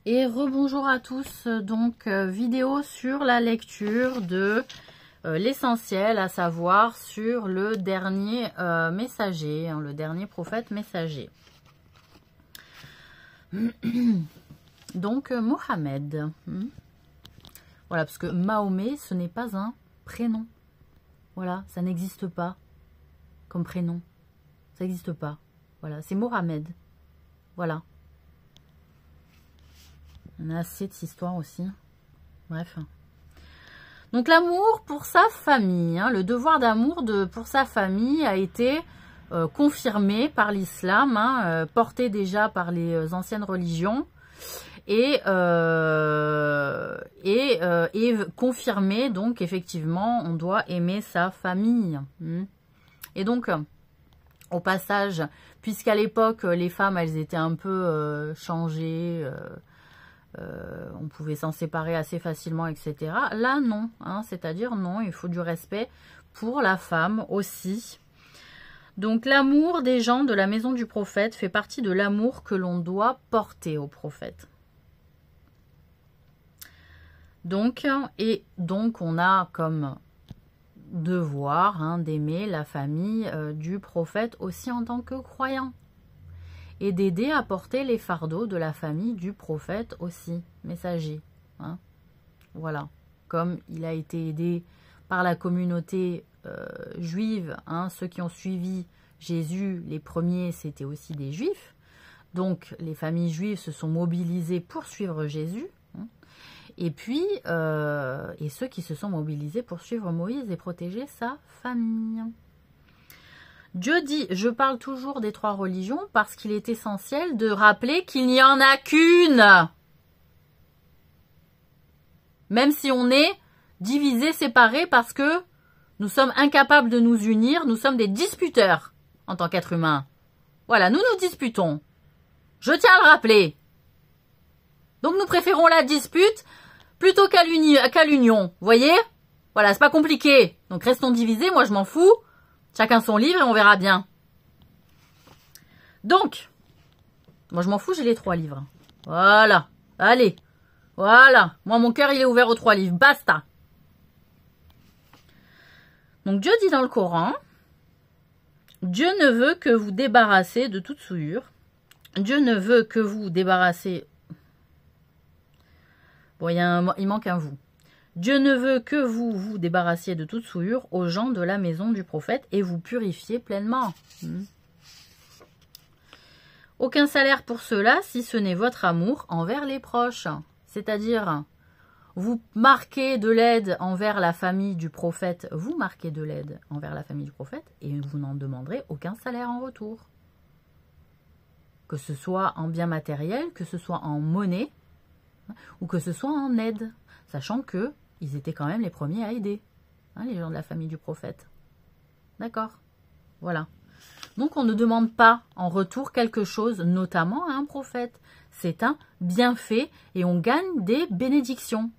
Et rebonjour à tous, donc vidéo sur la lecture de l'essentiel, à savoir sur le dernier messager, hein, le dernier prophète messager. Donc Mohamed, voilà, parce que Mahomet, ce n'est pas un prénom, voilà, ça n'existe pas comme prénom, ça n'existe pas, voilà, c'est Mohamed, voilà. On a assez de cette histoire aussi. Bref. Donc l'amour pour sa famille, hein, le devoir d'amour pour sa famille a été confirmé par l'islam, hein, porté déjà par les anciennes religions et confirmé. Donc effectivement, on doit aimer sa famille. Et donc, au passage, puisqu'à l'époque, les femmes, elles étaient un peu changées, on pouvait s'en séparer assez facilement, etc. Là, non. Hein, c'est-à-dire, non, il faut du respect pour la femme aussi. Donc, l'amour des gens de la maison du prophète fait partie de l'amour que l'on doit porter au prophète. Donc, on a comme devoir d'aimer la famille du prophète aussi en tant que croyant. Et d'aider à porter les fardeaux de la famille du prophète aussi, messager. Hein. Voilà, comme il a été aidé par la communauté juive, hein, ceux qui ont suivi Jésus, les premiers, c'était aussi des juifs. Donc, les familles juives se sont mobilisées pour suivre Jésus. Hein. Et puis, et ceux qui se sont mobilisés pour suivre Moïse et protéger sa famille. Dieu dit, je parle toujours des trois religions parce qu'il est essentiel de rappeler qu'il n'y en a qu'une. Même si on est divisés, séparés parce que nous sommes incapables de nous unir, nous sommes des disputeurs en tant qu'êtres humains. Voilà, nous nous disputons. Je tiens à le rappeler. Donc nous préférons la dispute plutôt qu'à l'union. Vous voyez? Voilà, c'est pas compliqué. Donc restons divisés, moi je m'en fous. Chacun son livre et on verra bien. Donc, moi je m'en fous, j'ai les 3 livres. Voilà, allez, voilà. Moi mon cœur il est ouvert aux 3 livres, basta. Donc Dieu dit dans le Coran, Dieu ne veut que vous débarrasser de toute souillure. Dieu ne veut que vous débarrasser... Bon, il manque un vous. Dieu ne veut que vous vous débarrassiez de toute souillure aux gens de la maison du prophète et vous purifiez pleinement. Aucun salaire pour cela si ce n'est votre amour envers les proches. C'est-à-dire, vous marquez de l'aide envers la famille du prophète, vous marquez de l'aide envers la famille du prophète et vous n'en demanderez aucun salaire en retour. Que ce soit en biens matériels, que ce soit en monnaie ou que ce soit en aide. Sachant que ils étaient quand même les premiers à aider, hein, les gens de la famille du prophète. D'accord? Voilà. Donc on ne demande pas en retour quelque chose, notamment à un prophète. C'est un bienfait et on gagne des bénédictions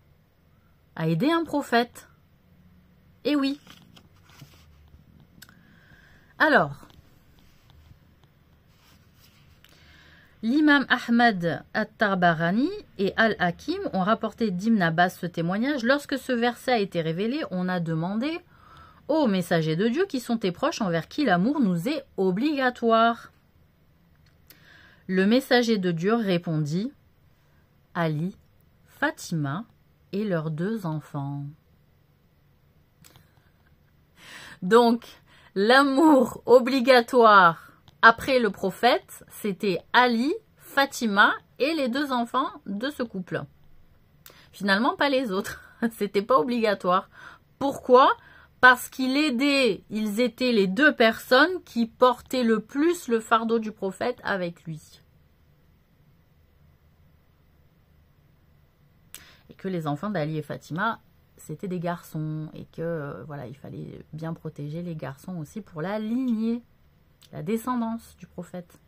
à aider un prophète. Et oui. Alors, l'imam Ahmad at-Tarbarani et Al-Hakim ont rapporté d'Ibn Abbas ce témoignage. Lorsque ce verset a été révélé, on a demandé aux messagers de Dieu qui sont tes proches envers qui l'amour nous est obligatoire. Le messager de Dieu répondit Ali, Fatima et leurs 2 enfants. Donc, l'amour obligatoire après le prophète, c'était Ali, Fatima et les 2 enfants de ce couple. Finalement, pas les autres. C'était pas obligatoire. Pourquoi? Parce ils étaient les 2 personnes qui portaient le plus le fardeau du prophète avec lui. Et que les enfants d'Ali et Fatima, c'était des garçons. Et que, voilà, il fallait bien protéger les garçons aussi pour la lignée. La descendance du prophète.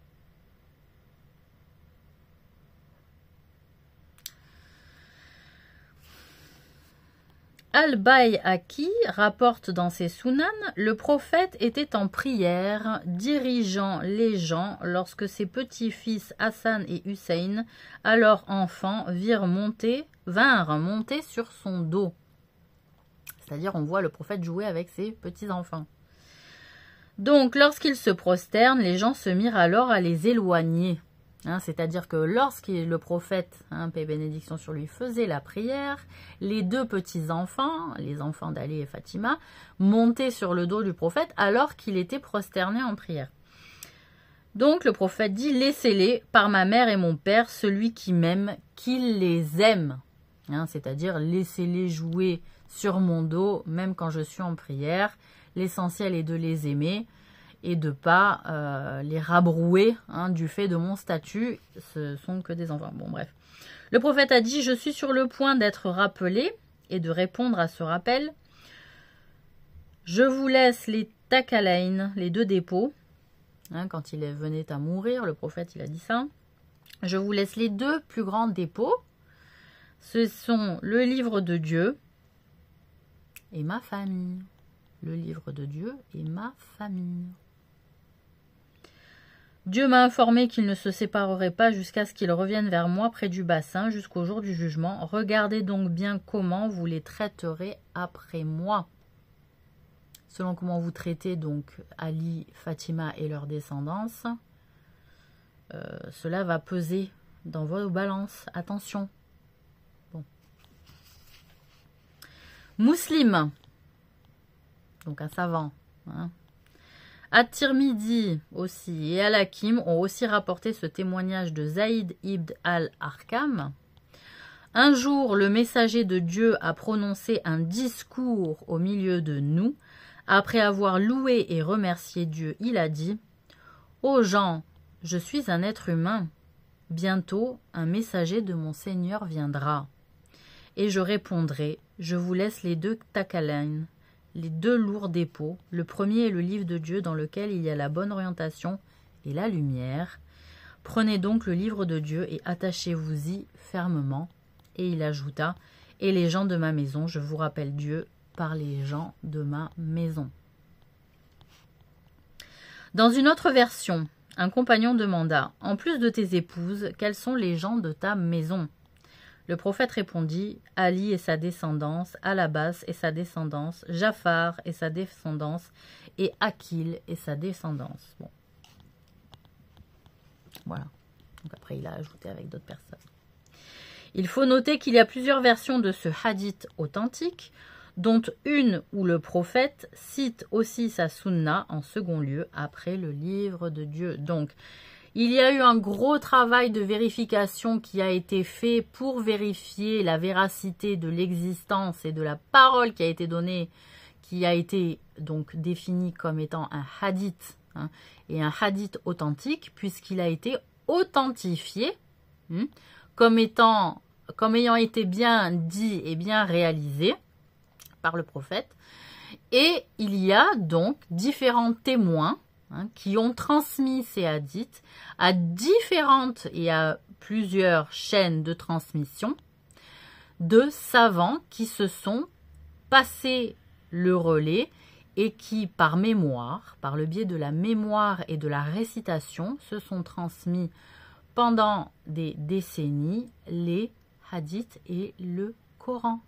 Al-Bayhaqi rapporte dans ses Sunan, le prophète était en prière, dirigeant les gens lorsque ses petits-fils Hassan et Hussein, alors enfants, vinrent monter sur son dos. C'est-à-dire, on voit le prophète jouer avec ses petits-enfants. Donc, lorsqu'ils se prosternent, les gens se mirent alors à les éloigner. C'est-à-dire que lorsque le prophète, paix et bénédiction sur lui, faisait la prière, les deux petits-enfants, les enfants d'Ali et Fatima, montaient sur le dos du prophète alors qu'il était prosterné en prière. Donc le prophète dit, laissez-les par ma mère et mon père, celui qui m'aime, qu'il les aime. C'est-à-dire, laissez-les jouer sur mon dos, même quand je suis en prière. L'essentiel est de les aimer et de ne pas les rabrouer du fait de mon statut. Ce sont que des enfants. Bon, bref. Le prophète a dit, je suis sur le point d'être rappelé et de répondre à ce rappel. Je vous laisse les takalain, les deux dépôts. Quand il venait à mourir, le prophète il a dit ça. Je vous laisse les deux plus grands dépôts. Ce sont le livre de Dieu et ma famille. Le livre de Dieu et ma famille. Dieu m'a informé qu'il ne se séparerait pas jusqu'à ce qu'il revienne vers moi près du bassin jusqu'au jour du jugement. Regardez donc bien comment vous les traiterez après moi. Selon comment vous traitez donc Ali, Fatima et leur descendance, cela va peser dans vos balances. Attention. Bon. Muslim, donc un savant, At-Tirmidhi aussi et Al-Hakim ont aussi rapporté ce témoignage de Zaïd ibn al-Arqam. Un jour, le messager de Dieu a prononcé un discours au milieu de nous. Après avoir loué et remercié Dieu, il a dit « Ô gens, je suis un être humain. Bientôt, un messager de mon Seigneur viendra. Et je répondrai, je vous laisse les deux takalain, les deux lourds dépôts. Le premier est le livre de Dieu dans lequel il y a la bonne orientation et la lumière. Prenez donc le livre de Dieu et attachez-vous-y fermement. » Et il ajouta, « Et les gens de ma maison, je vous rappelle Dieu par les gens de ma maison. » Dans une autre version, un compagnon demanda, « En plus de tes épouses, quels sont les gens de ta maison ?» Le prophète répondit, « Ali et sa descendance, Al-Abbas et sa descendance, Jafar et sa descendance, et Akil et sa descendance. » Bon. Voilà. Donc après, il a ajouté avec d'autres personnes. Il faut noter qu'il y a plusieurs versions de ce hadith authentique, dont une où le prophète cite aussi sa sunna en second lieu après le livre de Dieu. Donc, il y a eu un gros travail de vérification qui a été fait pour vérifier la véracité de l'existence et de la parole qui a été donnée, qui a été donc définie comme étant un hadith, et un hadith authentique, puisqu'il a été authentifié comme ayant été bien dit et bien réalisé par le prophète. Et il y a donc différents témoins qui ont transmis ces hadiths à différentes et à plusieurs chaînes de transmission de savants qui se sont passés le relais et qui, par mémoire, par le biais de la mémoire et de la récitation, se sont transmis pendant des décennies les hadiths et le Coran.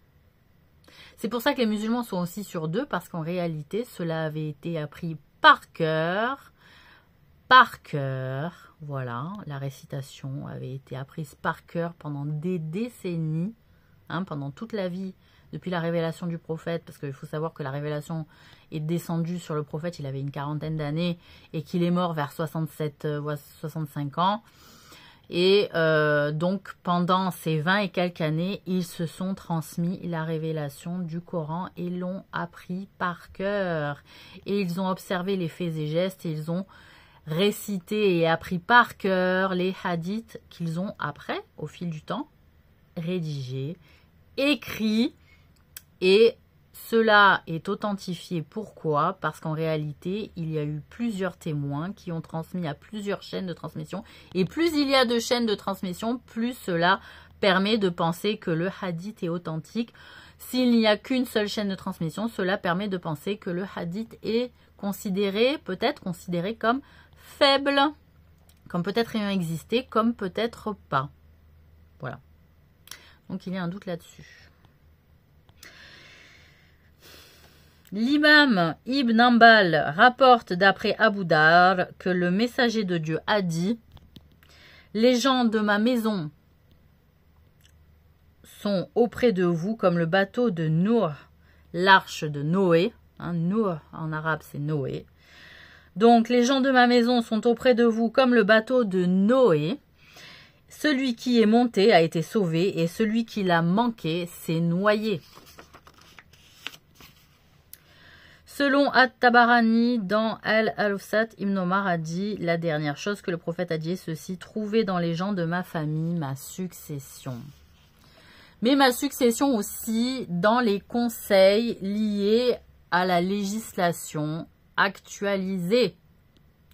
C'est pour ça que les musulmans sont aussi sur deux, parce qu'en réalité, cela avait été appris par cœur, voilà, la récitation avait été apprise par cœur pendant des décennies, pendant toute la vie, depuis la révélation du prophète, parce qu'il faut savoir que la révélation est descendue sur le prophète, il avait une quarantaine d'années, et qu'il est mort vers 65 ans. Et donc, pendant ces 20 et quelques années, ils se sont transmis la révélation du Coran et l'ont appris par cœur. Et ils ont observé les faits et gestes et ils ont récité et appris par cœur les hadiths qu'ils ont après, au fil du temps, rédigés, écrits. Et cela est authentifié. Pourquoi? Parce qu'en réalité, il y a eu plusieurs témoins qui ont transmis à plusieurs chaînes de transmission. Et plus il y a de chaînes de transmission, plus cela permet de penser que le hadith est authentique. S'il n'y a qu'une seule chaîne de transmission, cela permet de penser que le hadith est considéré, peut-être considéré comme faible, comme peut-être ayant existé, comme peut-être pas. Voilà. Donc il y a un doute là-dessus. L'imam Ibn Hanbal rapporte d'après Abu Dar que le messager de Dieu a dit « Les gens de ma maison sont auprès de vous comme le bateau de Nour, l'arche de Noé. » Nour en arabe c'est Noé. Donc les gens de ma maison sont auprès de vous comme le bateau de Noé. Celui qui est monté a été sauvé et celui qui l'a manqué s'est noyé. Selon At-Tabarani, dans Al-Awsat, Ibn Omar a dit « La dernière chose que le prophète a dit est ceci, trouver dans les gens de ma famille ma succession. » Mais ma succession aussi dans les conseils liés à la législation actualisée.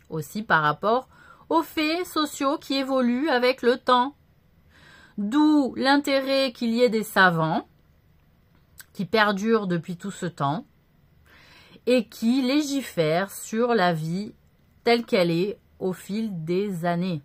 Aussi par rapport aux faits sociaux qui évoluent avec le temps. D'où l'intérêt qu'il y ait des savants qui perdurent depuis tout ce temps et qui légifèrent sur la vie telle qu'elle est au fil des années,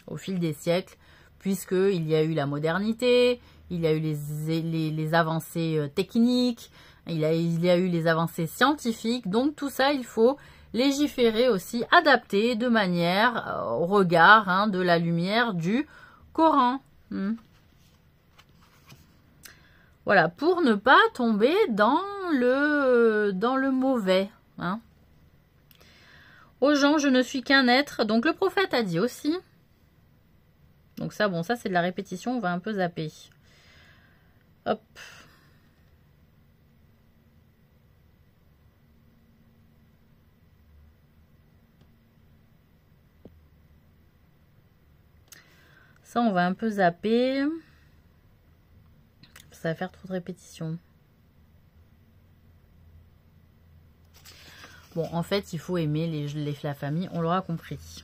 au fil des siècles, puisqu'il y a eu la modernité, il y a eu les avancées techniques, il y a eu les avancées scientifiques, donc tout ça, il faut légiférer aussi, adapter de manière au regard de la lumière du Coran. Voilà, pour ne pas tomber dans le mauvais. Aux gens, je ne suis qu'un être. Donc le prophète a dit aussi. Donc ça, bon, ça c'est de la répétition, on va un peu zapper. Hop. Ça, on va un peu zapper. Ça va faire trop de répétitions. Bon, en fait, il faut aimer la famille, on l'aura compris.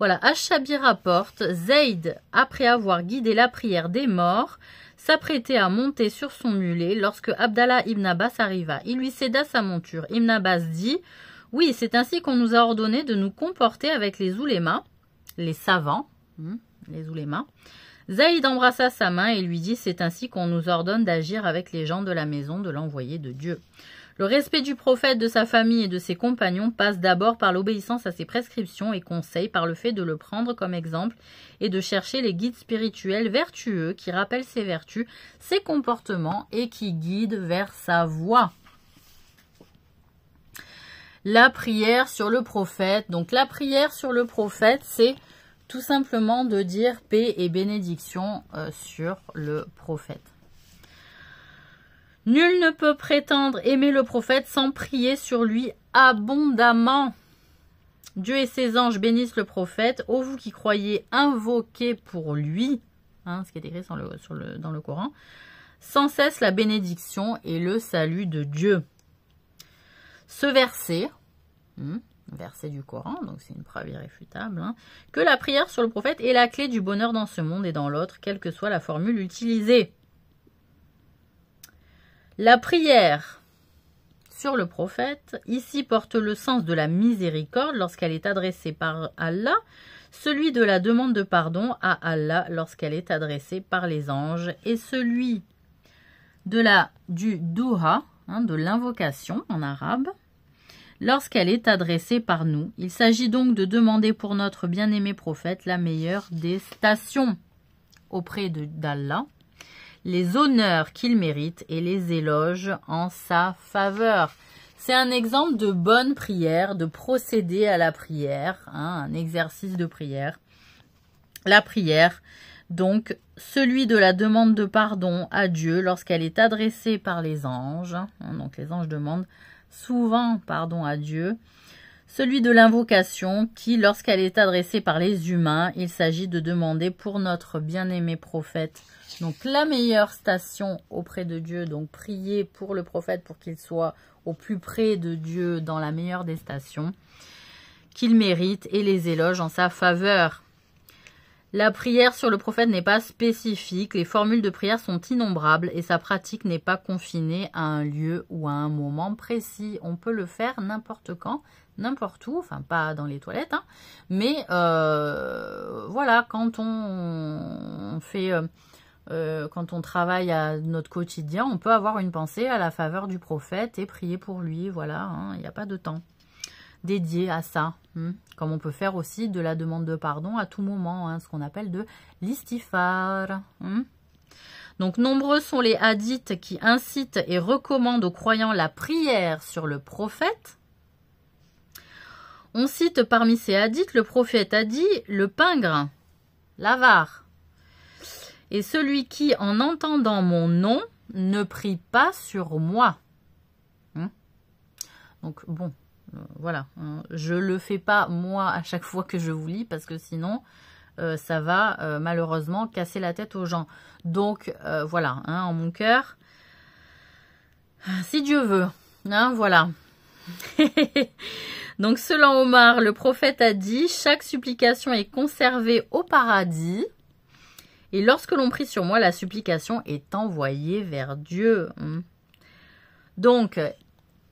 Voilà, Ash-Shabi rapporte, Zayd, après avoir guidé la prière des morts, s'apprêtait à monter sur son mulet lorsque Abdallah ibn Abbas arriva. Il lui céda sa monture. Ibn Abbas dit « Oui, c'est ainsi qu'on nous a ordonné de nous comporter avec les oulémas, les savants, les oulémas. » Zayd embrassa sa main et lui dit « C'est ainsi qu'on nous ordonne d'agir avec les gens de la maison de l'envoyé de Dieu. » Le respect du prophète, de sa famille et de ses compagnons passe d'abord par l'obéissance à ses prescriptions et conseils, par le fait de le prendre comme exemple et de chercher les guides spirituels vertueux qui rappellent ses vertus, ses comportements et qui guident vers sa voie. La prière sur le prophète. Donc la prière sur le prophète, c'est tout simplement de dire paix et bénédiction sur le prophète. Nul ne peut prétendre aimer le prophète sans prier sur lui abondamment. Dieu et ses anges bénissent le prophète. Ô vous qui croyez, invoquez pour lui, ce qui est écrit dans le Coran, sans cesse la bénédiction et le salut de Dieu. Ce verset, verset du Coran, donc c'est une preuve irréfutable, que la prière sur le prophète est la clé du bonheur dans ce monde et dans l'autre, quelle que soit la formule utilisée. La prière sur le prophète, ici, porte le sens de la miséricorde lorsqu'elle est adressée par Allah, celui de la demande de pardon à Allah lorsqu'elle est adressée par les anges, et celui du duha, de l'invocation en arabe, lorsqu'elle est adressée par nous. Il s'agit donc de demander pour notre bien-aimé prophète la meilleure des stations auprès d'Allah, les honneurs qu'il mérite et les éloges en sa faveur. C'est un exemple de bonne prière, de procéder à la prière, un exercice de prière. La prière, donc, celui de la demande de pardon à Dieu lorsqu'elle est adressée par les anges. Donc les anges demandent souvent pardon à Dieu. celui de l'invocation qui, lorsqu'elle est adressée par les humains, il s'agit de demander pour notre bien-aimé prophète, donc la meilleure station auprès de Dieu, donc prier pour le prophète pour qu'il soit au plus près de Dieu dans la meilleure des stations, qu'il mérite et les éloges en sa faveur. La prière sur le prophète n'est pas spécifique, les formules de prière sont innombrables et sa pratique n'est pas confinée à un lieu ou à un moment précis. On peut le faire n'importe quand, n'importe où, enfin pas dans les toilettes, hein, mais voilà, quand on fait, quand on travaille à notre quotidien, on peut avoir une pensée à la faveur du prophète et prier pour lui, voilà, hein, il n'y a pas de temps dédié à ça, comme on peut faire aussi de la demande de pardon à tout moment, hein, ce qu'on appelle de l'istighfar. Donc, nombreux sont les hadiths qui incitent et recommandent aux croyants la prière sur le prophète. On cite parmi ces hadiths, le prophète a dit « le pingre, l'avare, et celui qui, en entendant mon nom, ne prie pas sur moi. » Donc, bon. Voilà, je le fais pas moi à chaque fois que je vous lis parce que sinon ça va malheureusement casser la tête aux gens. Donc voilà, hein, en mon cœur, si Dieu veut, hein, voilà. Donc selon Omar, le prophète a dit, chaque supplication est conservée au paradis et lorsque l'on prie sur moi, la supplication est envoyée vers Dieu. Donc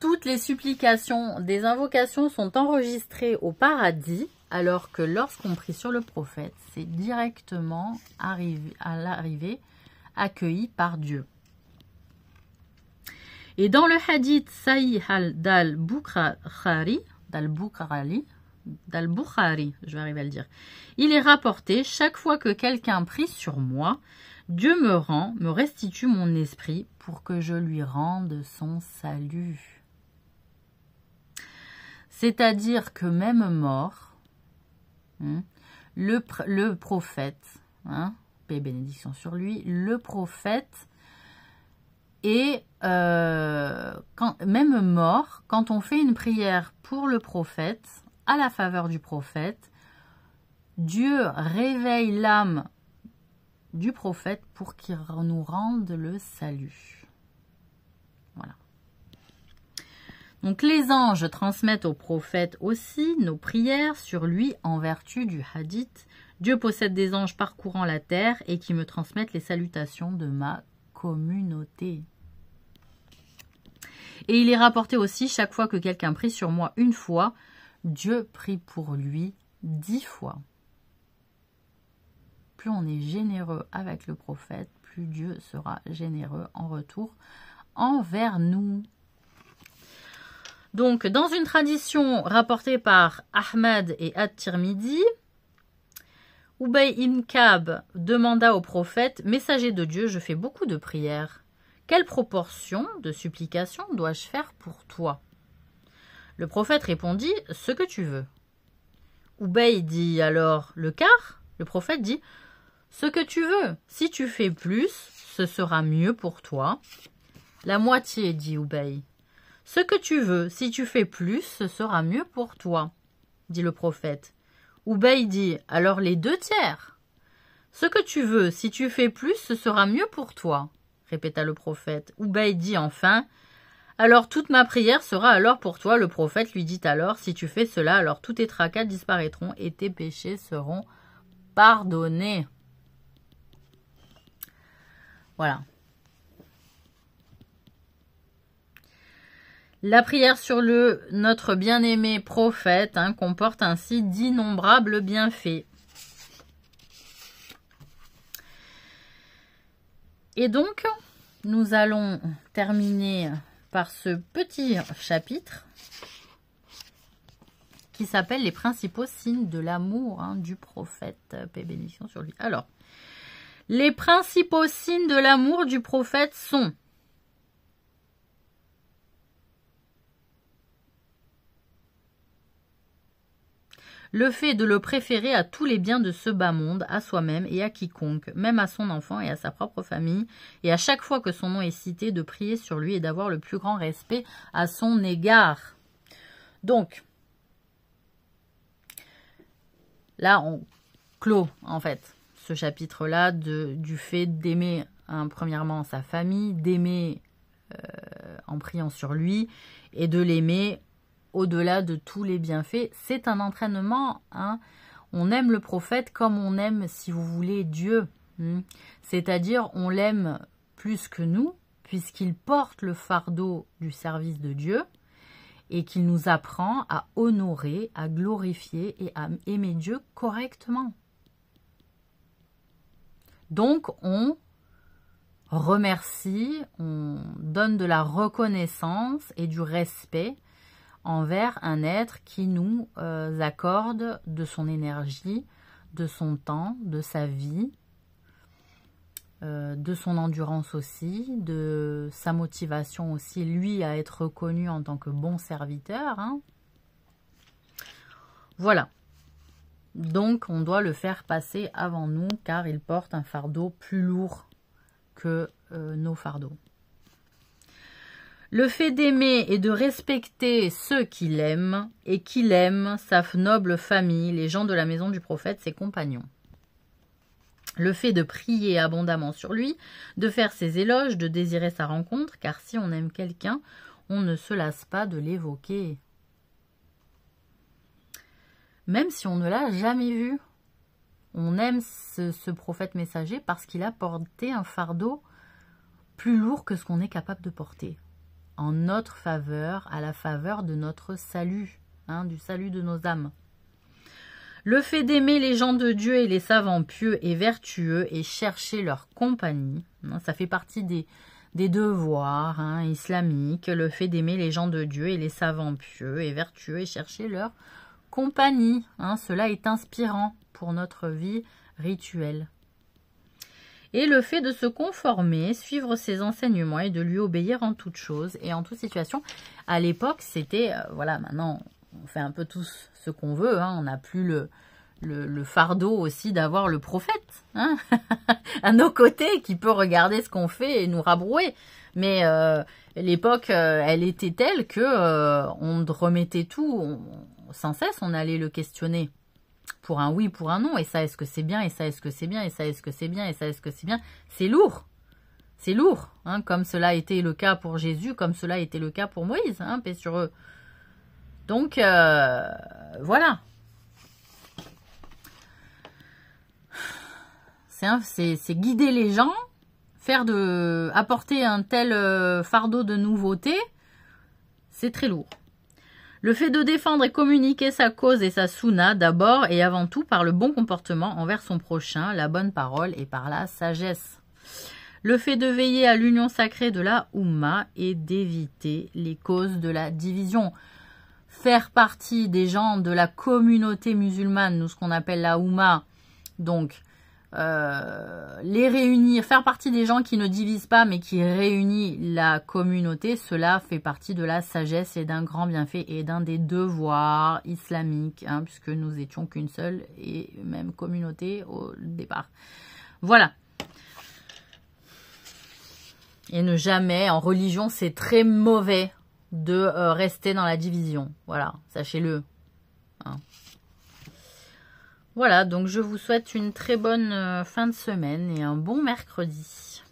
toutes les supplications des invocations sont enregistrées au paradis, alors que lorsqu'on prie sur le prophète, c'est directement à l'arrivée accueilli par Dieu. Et dans le hadith Sahih d'Al-Bukhari, je vais arriver à le dire, il est rapporté, chaque fois que quelqu'un prie sur moi, Dieu me restitue mon esprit pour que je lui rende son salut. C'est-à-dire que même mort, le prophète, paix et bénédiction sur lui, le prophète est, même mort, quand on fait une prière pour le prophète, à la faveur du prophète, Dieu réveille l'âme du prophète pour qu'il nous rende le salut. Voilà. Donc les anges transmettent au prophète aussi nos prières sur lui en vertu du hadith. Dieu possède des anges parcourant la terre et qui me transmettent les salutations de ma communauté. Et il est rapporté aussi, chaque fois que quelqu'un prie sur moi une fois, Dieu prie pour lui 10 fois. Plus on est généreux avec le prophète, plus Dieu sera généreux en retour envers nous. Donc, dans une tradition rapportée par Ahmad et At-Tirmidhi, Ubay ibn Ka'b demanda au prophète, « Messager de Dieu, je fais beaucoup de prières. Quelle proportion de supplications dois-je faire pour toi ?» Le prophète répondit, « Ce que tu veux. » Ubay dit alors, « Le quart ?» Le prophète dit, « Ce que tu veux. Si tu fais plus, ce sera mieux pour toi. » La moitié, dit Ubay. « Ce que tu veux, si tu fais plus, ce sera mieux pour toi, » dit le prophète. Ubay dit, « Alors les 2 tiers. »« Ce que tu veux, si tu fais plus, ce sera mieux pour toi, » répéta le prophète. Ubay dit enfin, « Alors toute ma prière sera alors pour toi. » Le prophète lui dit alors, « Si tu fais cela, alors tous tes tracas disparaîtront et tes péchés seront pardonnés. » Voilà. La prière sur notre bien-aimé prophète comporte ainsi d'innombrables bienfaits. Et donc, nous allons terminer par ce petit chapitre qui s'appelle les principaux signes de l'amour du prophète, paix et bénédiction sur lui. Alors, les principaux signes de l'amour du prophète sont le fait de le préférer à tous les biens de ce bas monde, à soi-même et à quiconque, même à son enfant et à sa propre famille, et à chaque fois que son nom est cité, de prier sur lui et d'avoir le plus grand respect à son égard. Donc, là, on clôt, en fait, ce chapitre-là du fait d'aimer, premièrement, sa famille, d'aimer en priant sur lui, et de l'aimer au-delà de tous les bienfaits. C'est un entraînement, hein. On aime le prophète comme on aime, si vous voulez, Dieu. C'est-à-dire, on l'aime plus que nous, puisqu'il porte le fardeau du service de Dieu et qu'il nous apprend à honorer, à glorifier et à aimer Dieu correctement. Donc, on remercie, on donne de la reconnaissance et du respect envers un être qui nous accorde de son énergie, de son temps, de sa vie, de son endurance aussi, de sa motivation aussi, lui, à être reconnu en tant que bon serviteur. Hein. Voilà. Donc, on doit le faire passer avant nous, car il porte un fardeau plus lourd que nos fardeaux. Le fait d'aimer et de respecter ceux qu'il aime, et qu'il aime sa noble famille, les gens de la maison du prophète, ses compagnons. Le fait de prier abondamment sur lui, de faire ses éloges, de désirer sa rencontre, car si on aime quelqu'un, on ne se lasse pas de l'évoquer. Même si on ne l'a jamais vu. On aime ce prophète messager parce qu'il a porté un fardeau plus lourd que ce qu'on est capable de porter. En notre faveur, à la faveur de notre salut, hein, du salut de nos âmes. Le fait d'aimer les gens de Dieu et les savants pieux et vertueux et chercher leur compagnie, hein, ça fait partie des devoirs hein, islamiques. Le fait d'aimer les gens de Dieu et les savants pieux et vertueux et chercher leur compagnie. Hein, cela est inspirant pour notre vie rituelle. Et le fait de se conformer, suivre ses enseignements et de lui obéir en toutes choses et en toute situation. À l'époque, c'était, voilà, maintenant, on fait un peu tous ce qu'on veut. Hein, on n'a plus le fardeau aussi d'avoir le prophète hein, à nos côtés qui peut regarder ce qu'on fait et nous rabrouer. Mais l'époque, elle était telle que on remettait tout, sans cesse, on allait le questionner. Pour un oui, pour un non, et ça est-ce que c'est bien, et ça est-ce que c'est bien, et ça est-ce que c'est bien, et ça est-ce que c'est bien. C'est lourd, hein, comme cela a été le cas pour Jésus, comme cela a été le cas pour Moïse, hein, paix sur eux. Donc, voilà. C'est guider les gens, apporter un tel fardeau de nouveauté, c'est très lourd. Le fait de défendre et communiquer sa cause et sa sunna d'abord et avant tout par le bon comportement envers son prochain, la bonne parole et par la sagesse. Le fait de veiller à l'union sacrée de la Oumma et d'éviter les causes de la division. Faire partie des gens de la communauté musulmane, nous ce qu'on appelle la Oumma, donc les réunir, faire partie des gens qui ne divisent pas mais qui réunissent la communauté, cela fait partie de la sagesse et d'un grand bienfait et d'un des devoirs islamiques, hein, puisque nous étions qu'une seule et même communauté au départ. Voilà. Et ne jamais, en religion, c'est très mauvais de rester dans la division. Voilà, sachez-le. Hein. Voilà, donc je vous souhaite une très bonne fin de semaine et un bon mercredi.